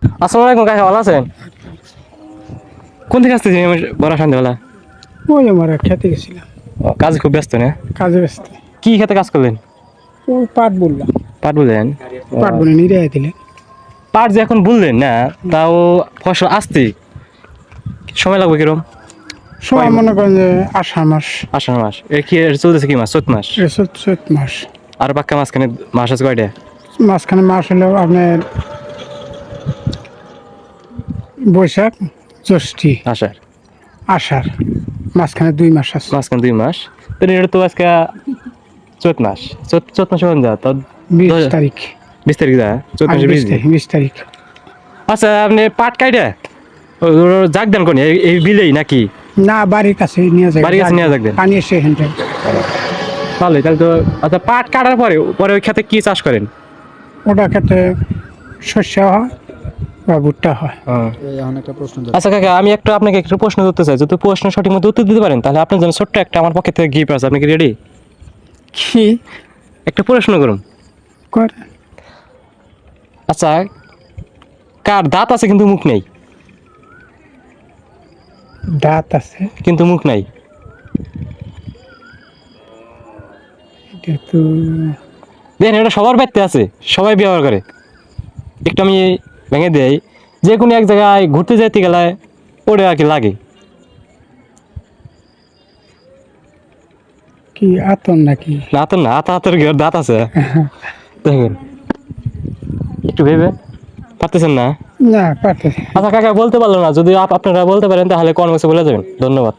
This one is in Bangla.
আসসালামু আলাইকুম কাকা, ভালো আছেন? কোন থেকে আসতেছি বড় সন্ধ্যাবেলা? ওই আমার খেতে গেছিলাম, কাজে খুব ব্যস্ত না? কাজে ব্যস্ত। কি খেতে কাজ করলেন? ওই পাট বললাম, পাট বুঝলেন? পাট বলে নিরে দিলেন। পাট যে এখন বুনলেন না, তাও ফসল আসতে সময় লাগবে কিরম? সময় মনে করেন যে আষাঢ় মাস, আষাঢ় মাস। এর চলতেছে কি মাস? চৈত মাস। চৈত মাস। আর বাক্কা মাঝখানে মাস আছে কয়টা? মাঝখানে মাস হলো আপনার বৈশাখ, জ্যৈষ্ঠী, আষাঢ়। আষাঢ়, মাঝখানে 2 মাস আছে। মাঝখানে 2 মাস। তো এটা তো আজকে চৈত মাস। চৈত মাসে কোন যা তো 20 তারিখ, 20 তারিখ যা, চৈত আজ মাসে 20 20 দিন। তারিখ, 20 তারিখ। আচ্ছা, আপনি পাট কাইটা জাগ দেন কোন এই বিলেই নাকি? না, বাড়ির কাছে নিয়ে যায়, বাড়ির কাছে নিয়ে যাবেন? পানি এসে এখান থেকে। তাহলে তো আচ্ছা, পাট কাটার পরে পরে ওই খেতে কি চাষ করেন? ওটা খেতে শস্য হয় বা ভুট্টা হয়। আচ্ছা কাকা, আমি আপনাকে একটা প্রশ্ন করতে চাই। যদি প্রশ্ন সঠিক মতো উত্তর দিতে পারেন তাহলে আপনার জন্য ছোট্ট একটা আমার পক্ষে থেকে গিফট আছে। আপনি কি রেডি? কি একটা প্রশ্ন করুন। করে? আচ্ছা, কার দাঁত আছে কিন্তু মুখ নেই? দাঁত আছে কিন্তু মুখ নাই। এটা তো দেখেন, এটা সবার বাড়িতে আছে, সবাই ব্যবহার করে। একটু আমি ভেঙে দেই, যে কোনো এক জায়গায় ঘুরতে যাইতে গেলে ওটা আর কি লাগে। কি আতন নাকি? না তো না, হাতের দাঁত আছে। দেখেন, একটু ভেবে পারতেছেন না? না পারতেছি। আচ্ছা কাকা, বলতে পারলো না। যদি আপনারা বলতে পারেন তাহলে কনভার্সে বলে যাবেন। ধন্যবাদ।